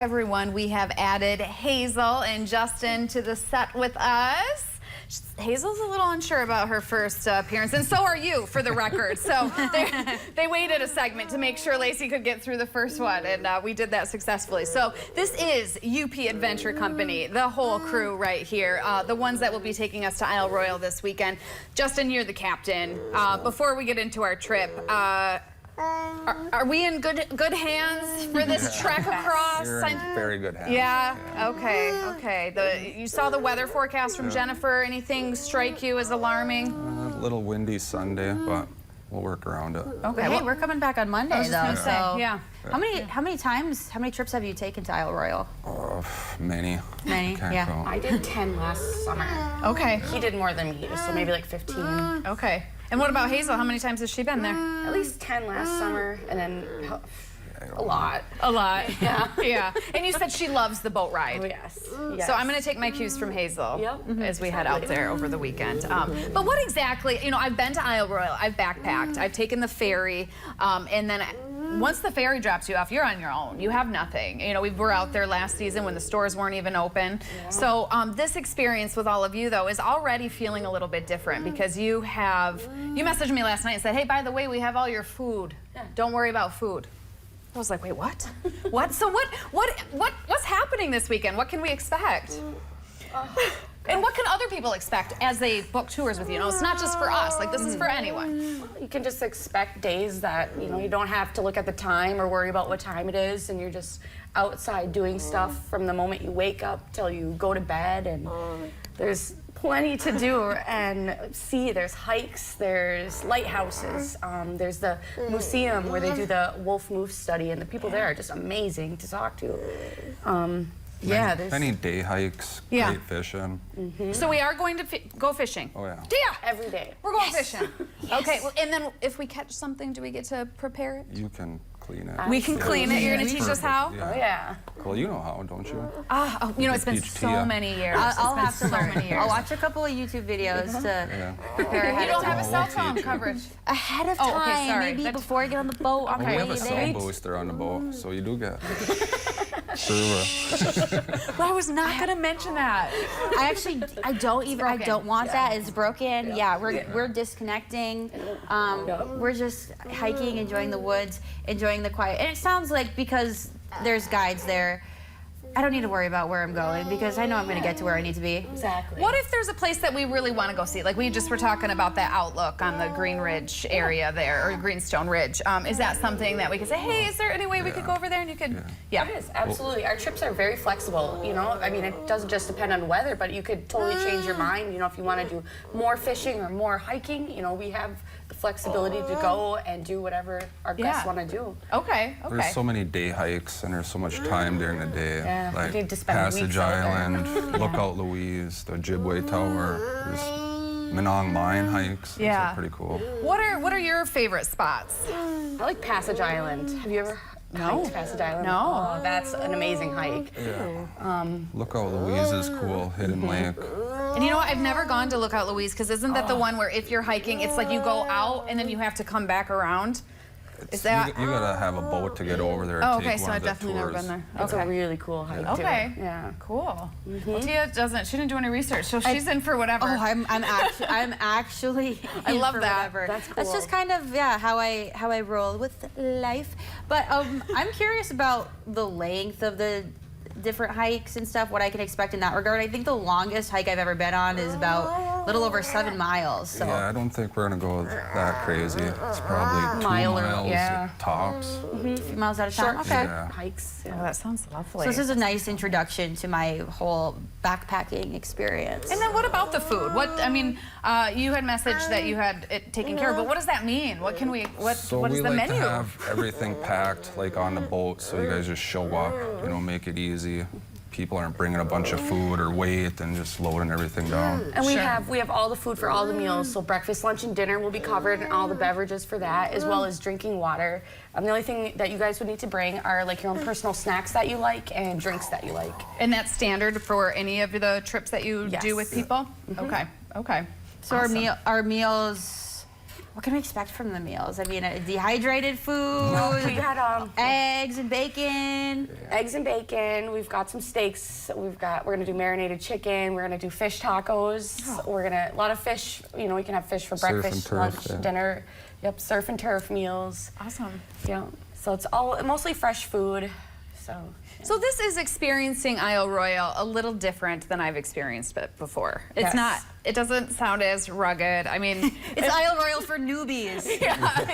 Everyone, we have added Hazel and Justin to the set with us. Hazel's a little unsure about her first appearance, and so are you, for the record. So they waited a segment to make sure Lacey could get through the first one, and we did that successfully. So this is UP Adventure Company, the whole crew right here, the ones that will be taking us to Isle Royale this weekend. Justin, you're the captain. Before we get into our trip, are we in good hands for this trek across? You're in very good hands. Yeah? Okay. You saw the weather forecast from Jennifer. Anything strike you as alarming? A little windy Sunday, but we'll work around it. Okay. Hey, we're coming back on Monday, though. So yeah. How many trips have you taken to Isle Royale? Many. Many. Yeah. Count. I did 10 last summer. Okay. He did more than me, so maybe like 15. Okay. And what about Hazel? How many times has she been there? At least 10 last summer, and then a lot. A lot. Yeah. Yeah. And you said she loves the boat ride. Oh, yes. So I'm going to take my cues from Hazel as we head out there over the weekend. But what exactly, I've been to Isle Royale, I've backpacked, I've taken the ferry, and then once the ferry drops you off, you're on your own. You have nothing. We were out there last season when the stores weren't even open. Yeah. So this experience with all of you, though, is already feeling a little bit different because you messaged me last night and said, hey, by the way, we have all your food. Yeah. Don't worry about food. I was like, wait, what? What? So what's happening this weekend? What can we expect? And what can other people expect as they book tours with you? It's not just for us. Like, this is for anyone. You can just expect days that, you don't have to look at the time or worry about what time it is, and you're just outside doing stuff from the moment you wake up till you go to bed, and there's plenty to do and see. There's hikes, there's lighthouses, there's the museum where they do the wolf moose study, and the people there are just amazing to talk to. There's many day hikes, great fishing. So we are going to go fishing. Oh, yeah. Yeah. Every day. We're going fishing. Yes. Okay, well, and then if we catch something, do we get to prepare it? You can clean it. We can clean it. You're going to teach us how? Oh, yeah. Well, you know how, don't you? It's been so many years. I'll have to learn. I'll watch a couple of YouTube videos to prepare ahead of time. You don't time. have a cell phone coverage? Ahead of time, okay, sorry. maybe before I get on the boat. Well, we have a sound booster on the boat, so you do get Well, I was not going to mention that. I don't want that. It's broken. Yeah, we're disconnecting. We're just hiking, enjoying the woods, enjoying the quiet. And it sounds like because there's guides there, I don't need to worry about where I'm going because I know I'm going to get to where I need to be. Exactly. What if there's a place that we really want to go see? Like we just were talking about that outlook on the Green Ridge area there, or Greenstone Ridge. Is that something that we could say, hey, is there any way we could go over there and you could? Yeah. It is, absolutely. Our trips are very flexible, I mean, it doesn't just depend on weather, but you could totally change your mind, if you want to do more fishing or more hiking, we have the flexibility to go and do whatever our guests want to do. Okay. There's so many day hikes and there's so much time during the day. Yeah. Like you need to spend Passage weeks out Island, there. Lookout Louise, the Ojibwe Tower, there's Minong Mine hikes. Yeah. Those are pretty cool. What are your favorite spots? I like Passage Island. Have you ever hiked Passage Island? No. Oh, that's an amazing hike. Yeah. Lookout Louise is cool, Hidden Lake. And you know what? I've never gone to Lookout Louise because isn't that the one where if you're hiking, it's like you go out and then you have to come back around? Is that? You gotta have a boat to get over there. Oh, take okay, so one I've of the definitely never tours. been there. It's a really cool hike, too. Okay. Yeah. Cool. Well, Tia she didn't do any research, so she's in for whatever. Oh, I'm actually I love for that. whatever. That's cool. That's just kind of how I roll with life. But I'm curious about the length of the different hikes and stuff, what I can expect in that regard. I think the longest hike I've ever been on is about a little over 7 miles. So. Yeah, I don't think we're gonna go that crazy. It's probably 2 miles tops. A few miles at a time. Short Okay. hikes. Oh, that sounds lovely. So this is a nice introduction to my whole backpacking experience. And then what about the food? You had messaged that you had it taken care of, but what does that mean? What can we? What is the menu? So we like to have everything packed like on the boat, so you guys just show up, make it easy. People aren't bringing a bunch of food or weight and just loading everything down. And we have all the food for all the meals. So breakfast, lunch, and dinner will be covered, and all the beverages for that, as well as drinking water. The only thing that you guys would need to bring are like your own personal snacks that you like and drinks that you like. And that's standard for any of the trips that you do with people? Okay. So awesome. our meals. what can we expect from the meals? I mean, dehydrated food, We had eggs and bacon. eggs and bacon. We've got some steaks. We're gonna do marinated chicken. We're gonna do fish tacos. We're gonna a lot of fish. You know, we can have fish for Surf and breakfast, turf, lunch, yeah. dinner. Yep, surf and turf meals. Awesome. Yeah. So it's all mostly fresh food. So this is experiencing Isle Royale a little different than I've experienced it before. It's Yes. not, it doesn't sound as rugged. I mean, It's Isle Royale for newbies. yeah,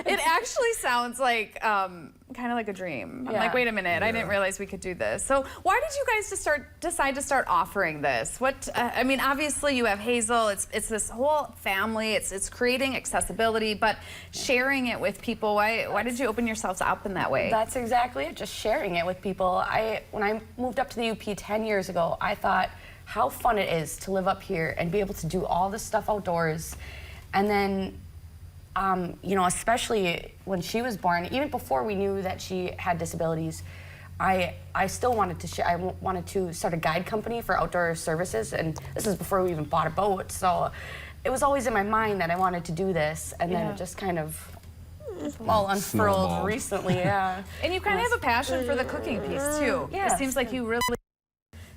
it actually sounds like kind of like a dream. I'm Yeah. like, wait a minute, I didn't realize we could do this. So why did you guys decide to start offering this? What I mean, obviously you have Hazel. It's this whole family. It's creating accessibility, but sharing it with people. Why did you open yourselves up in that way? That's exactly it. Just sharing it with people. When I moved up to the UP 10 years ago, I thought how fun it is to live up here and be able to do all this stuff outdoors, and then. You know, especially when she was born, even before we knew that she had disabilities, I still wanted to I wanted to start a guide company for outdoor services, and this is before we even bought a boat. So it was always in my mind that I wanted to do this, and then it just kind of all unfurled Snowballed. recently. Yeah. And you kind of have a passion for the cooking piece too. Yes. It seems like you really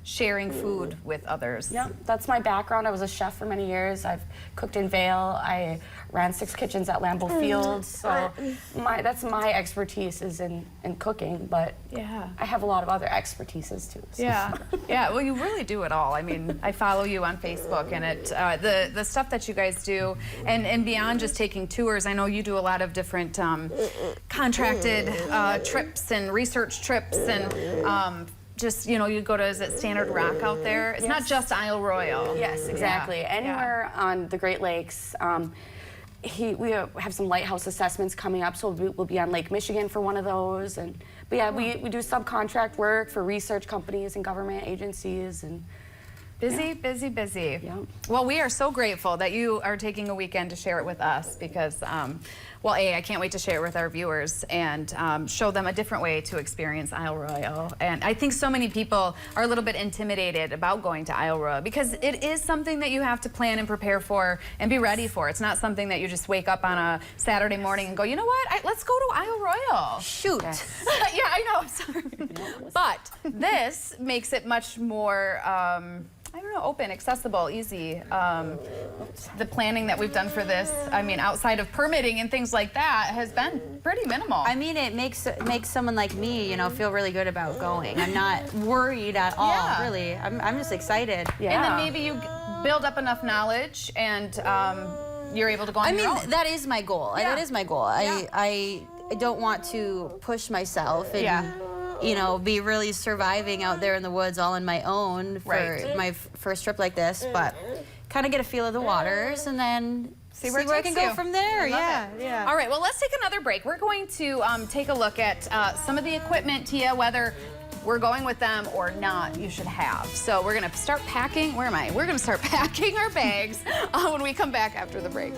sharing food with others. Yeah, that's my background. I was a chef for many years. I've cooked in Vail. I ran 6 kitchens at Lambeau Fields. So that's my expertise is in cooking, but Yeah. I have a lot of other expertises too. So. Yeah, yeah. Well, you really do it all. I mean, I follow you on Facebook, and the stuff that you guys do, and beyond just taking tours. I know you do a lot of different contracted trips and research trips, and just you go to is it Standard Rock out there? It's not just Isle Royale. Yes, exactly. Yeah. Anywhere on the Great Lakes. We have some lighthouse assessments coming up, so we'll be on Lake Michigan for one of those. But yeah, we do subcontract work for research companies and government agencies and. Busy, busy, busy. Yeah. Well, we are so grateful that you are taking a weekend to share it with us because, well, I can't wait to share it with our viewers and show them a different way to experience Isle Royale. And I think so many people are a little bit intimidated about going to Isle Royale because it is something that you have to plan and prepare for and be ready for. It's not something that you just wake up on a Saturday morning and go, you know what, let's go to Isle Royale. Shoot. Yes. Yeah, I know, sorry. But this makes it much more, I don't know, open, accessible, easy. The planning that we've done for this, I mean, outside of permitting and things like that, has been pretty minimal. I mean, it makes someone like me, feel really good about going. I'm not worried at all, really. I'm just excited. Yeah. And then maybe you build up enough knowledge and you're able to go on your own. That is my goal. Yeah. That is my goal. Yeah. I don't want to push myself and be really surviving out there in the woods all on my own for my first trip like this, but kind of get a feel of the waters and then see where I can go from there. Yeah. All right, well, let's take another break. We're going to take a look at some of the equipment, Tia, whether we're going with them or not, you should have. So we're gonna start packing, where am I? We're gonna start packing our bags when we come back after the break.